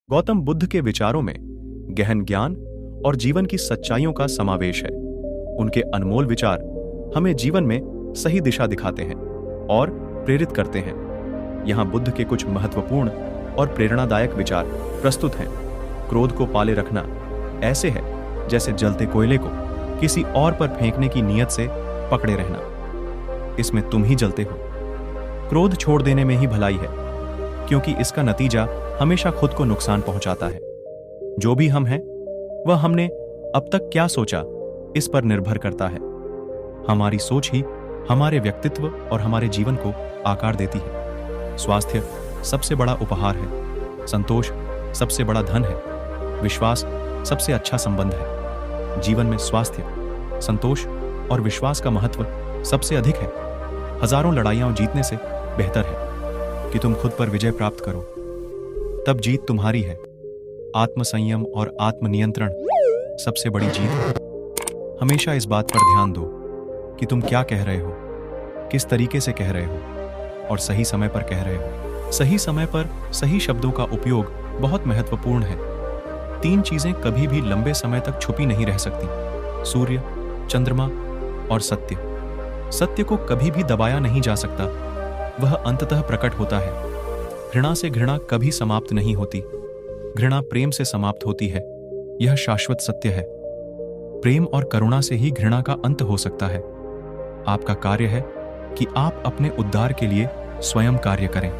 गौतम बुद्ध के विचारों में गहन ज्ञान और जीवन की सच्चाइयों का समावेश है। उनके अनमोल विचार हमें जीवन में सही दिशा दिखाते हैं और प्रेरित करते हैं। यहाँ बुद्ध के कुछ महत्वपूर्ण और प्रेरणादायक विचार प्रस्तुत हैं। क्रोध को पाले रखना ऐसे है जैसे जलते कोयले को किसी और पर फेंकने की नीयत से पकड़े रहना। इसमें तुम ही जलते हो। क्रोध छोड़ देने में ही भलाई है, क्योंकि इसका नतीजा हमेशा खुद को नुकसान पहुंचाता है। जो भी हम हैं, वह हमने अब तक क्या सोचा इस पर निर्भर करता है। हमारी सोच ही हमारे व्यक्तित्व और हमारे जीवन को आकार देती है। स्वास्थ्य सबसे बड़ा उपहार है। संतोष सबसे बड़ा धन है। विश्वास सबसे अच्छा संबंध है। जीवन में स्वास्थ्य, संतोष और विश्वास का महत्व सबसे अधिक है। हजारों लड़ाइयां जीतने से बेहतर है कि तुम खुद पर विजय प्राप्त करो, तब जीत तुम्हारी है। आत्मसंयम और आत्मनियंत्रण सबसे बड़ी जीत है। हमेशा इस बात पर ध्यान दो कि तुम क्या कह रहे हो, किस तरीके से कह रहे हो और सही समय पर कह रहे हो। सही समय पर सही शब्दों का उपयोग बहुत महत्वपूर्ण है। 3 चीजें कभी भी लंबे समय तक छुपी नहीं रह सकती: सूर्य, चंद्रमा और सत्य। सत्य को कभी भी दबाया नहीं जा सकता, वह अंततः प्रकट होता है। घृणा से घृणा कभी समाप्त नहीं होती, घृणा प्रेम से समाप्त होती है। यह शाश्वत सत्य है। प्रेम और करुणा से ही घृणा का अंत हो सकता है। आपका कार्य है कि आप अपने उद्धार के लिए स्वयं कार्य करें।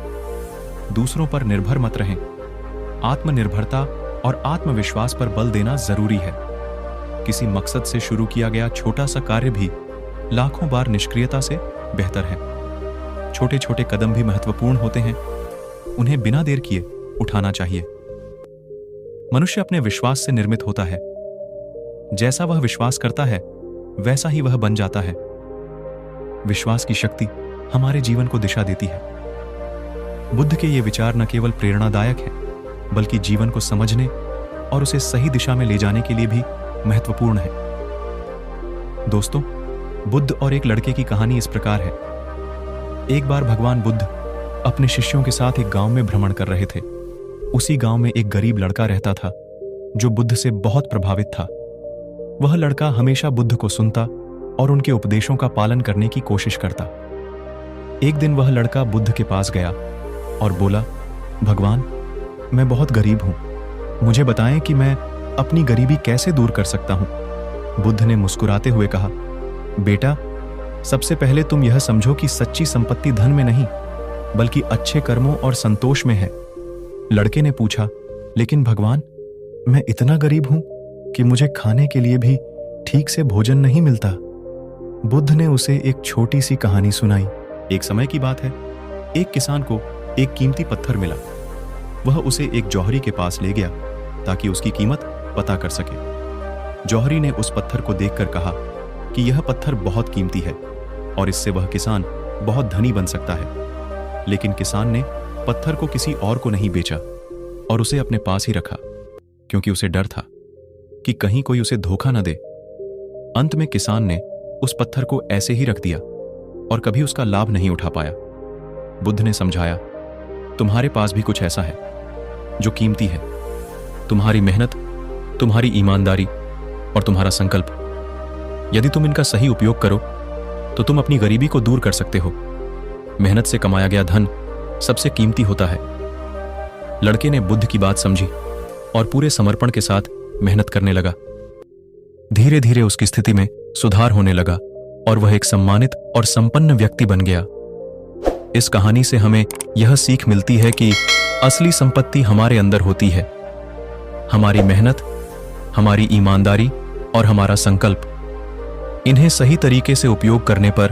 दूसरों पर निर्भर मत रहें। आत्मनिर्भरता और आत्मविश्वास पर बल देना जरूरी है। किसी मकसद से शुरू किया गया छोटा सा कार्य भी लाखों बार निष्क्रियता से बेहतर है। छोटे छोटे कदम भी महत्वपूर्ण होते हैं, उन्हें बिना देर किए उठाना चाहिए। मनुष्य अपने विश्वास से निर्मित होता है। जैसा वह विश्वास करता है वैसा ही वह बन जाता है। विश्वास की शक्ति हमारे जीवन को दिशा देती है। बुद्ध के ये विचार न केवल प्रेरणादायक हैं, बल्कि जीवन को समझने और उसे सही दिशा में ले जाने के लिए भी महत्वपूर्ण है। दोस्तों, बुद्ध और एक लड़के की कहानी इस प्रकार है। एक बार भगवान बुद्ध अपने शिष्यों के साथ एक गांव में भ्रमण कर रहे थे। उसी गांव में एक गरीब लड़का रहता था जो बुद्ध से बहुत प्रभावित था। वह लड़का हमेशा बुद्ध को सुनता और उनके उपदेशों का पालन करने की कोशिश करता। एक दिन वह लड़का बुद्ध के पास गया और बोला, भगवान, मैं बहुत गरीब हूं, मुझे बताएं कि मैं अपनी गरीबी कैसे दूर कर सकता हूं। बुद्ध ने मुस्कुराते हुए कहा, बेटा, सबसे पहले तुम यह समझो कि सच्ची संपत्ति धन में नहीं, बल्कि अच्छे कर्मों और संतोष में है। लड़के ने पूछा, लेकिन भगवान, मैं इतना गरीब हूं कि मुझे खाने के लिए भी ठीक से भोजन नहीं मिलता। बुद्ध ने उसे एक छोटी सी कहानी सुनाई। एक समय की बात है, एक किसान को एक कीमती पत्थर मिला। वह उसे एक जौहरी के पास ले गया ताकि उसकी कीमत पता कर सके। जौहरी ने उस पत्थर को देखकर कहा कि यह पत्थर बहुत कीमती है और इससे वह किसान बहुत धनी बन सकता है। लेकिन किसान ने पत्थर को किसी और को नहीं बेचा और उसे अपने पास ही रखा, क्योंकि उसे डर था कि कहीं कोई उसे धोखा न दे। अंत में किसान ने उस पत्थर को ऐसे ही रख दिया और कभी उसका लाभ नहीं उठा पाया। बुद्ध ने समझाया, तुम्हारे पास भी कुछ ऐसा है जो कीमती है, तुम्हारी मेहनत, तुम्हारी ईमानदारी और तुम्हारा संकल्प। यदि तुम इनका सही उपयोग करो तो तुम अपनी गरीबी को दूर कर सकते हो। मेहनत से कमाया गया धन सबसे कीमती होता है। लड़के ने बुद्ध की बात समझी और पूरे समर्पण के साथ मेहनत करने लगा। धीरे धीरे उसकी स्थिति में सुधार होने लगा और वह एक सम्मानित और संपन्न व्यक्ति बन गया। इस कहानी से हमें यह सीख मिलती है कि असली संपत्ति हमारे अंदर होती है। हमारी मेहनत, हमारी ईमानदारी और हमारा संकल्प। इन्हें सही तरीके से उपयोग करने पर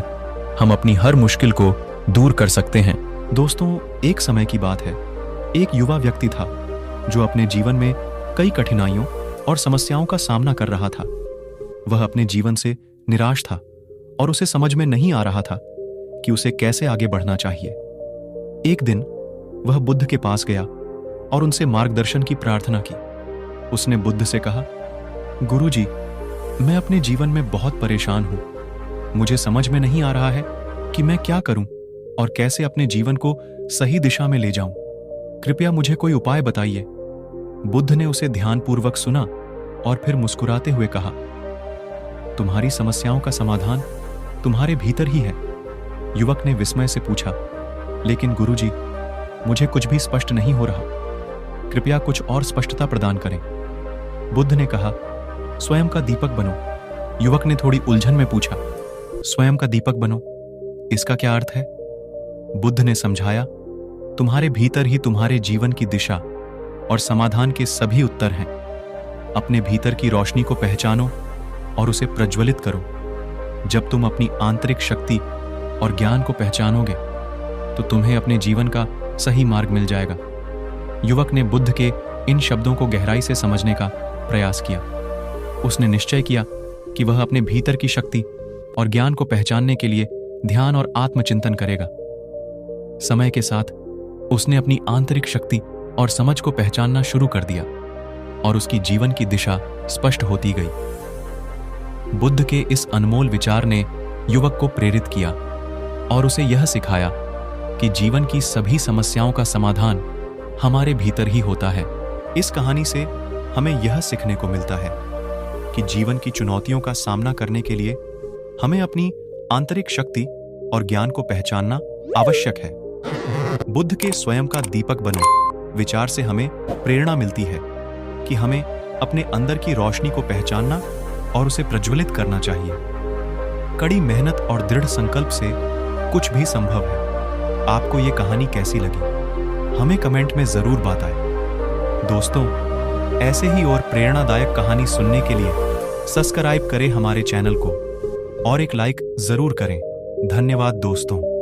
हम अपनी हर मुश्किल को दूर कर सकते हैं। दोस्तों, एक समय की बात है, एक युवा व्यक्ति था जो अपने जीवन में कई कठिनाइयों और समस्याओं का सामना कर रहा था। वह अपने जीवन से निराश था और उसे समझ में नहीं आ रहा था कि उसे कैसे आगे बढ़ना चाहिए। एक दिन वह बुद्ध के पास गया और उनसे मार्गदर्शन की प्रार्थना की। उसने बुद्ध से कहा, गुरुजी, मैं अपने जीवन में बहुत परेशान हूं। मुझे समझ में नहीं आ रहा है कि मैं क्या करूं और कैसे अपने जीवन को सही दिशा में ले जाऊं। कृपया मुझे कोई उपाय बताइए। बुद्ध ने उसे ध्यानपूर्वक सुना और फिर मुस्कुराते हुए कहा, तुम्हारी समस्याओं का समाधान तुम्हारे भीतर ही है। युवक ने विस्मय से पूछा, लेकिन गुरुजी, मुझे कुछ भी स्पष्ट नहीं हो रहा। कृपया कुछ और स्पष्टता प्रदान करें। बुद्ध ने कहा, स्वयं का दीपक बनो। युवक ने थोड़ी उलझन में पूछा, स्वयं का दीपक बनो, इसका क्या अर्थ है? बुद्ध ने समझाया, तुम्हारे भीतर ही तुम्हारे जीवन की दिशा और समाधान के सभी उत्तर हैं। अपने भीतर की रोशनी को पहचानो और उसे प्रज्वलित करो। जब तुम अपनी आंतरिक शक्ति और ज्ञान को पहचानोगे तो तुम्हें अपने जीवन का सही मार्ग मिल जाएगा। युवक ने बुद्ध के इन शब्दों को गहराई से समझने का प्रयास किया। उसने निश्चय किया कि वह अपने भीतर की शक्ति और ज्ञान को पहचानने के लिए ध्यान और आत्मचिंतन करेगा। समय के साथ उसने अपनी आंतरिक शक्ति और समझ को पहचानना शुरू कर दिया और उसकी जीवन की दिशा स्पष्ट होती गई। बुद्ध के इस अनमोल विचार ने युवक को प्रेरित किया और उसे यह सिखाया कि जीवन की सभी समस्याओं का समाधान हमारे भीतर ही होता है। इस कहानी से हमें यह सीखने को मिलता है कि जीवन की चुनौतियों का सामना करने के लिए हमें अपनी आंतरिक शक्ति और ज्ञान को पहचानना आवश्यक है। बुद्ध के स्वयं का दीपक बनो विचार से हमें प्रेरणा मिलती है कि हमें अपने अंदर की रोशनी को पहचानना और उसे प्रज्वलित करना चाहिए। कड़ी मेहनत और दृढ़ संकल्प से कुछ भी संभव है। आपको ये कहानी कैसी लगी? हमें कमेंट में जरूर बताएं। दोस्तों, ऐसे ही और प्रेरणादायक कहानी सुनने के लिए सब्सक्राइब करें हमारे चैनल को और एक लाइक जरूर करें। धन्यवाद दोस्तों।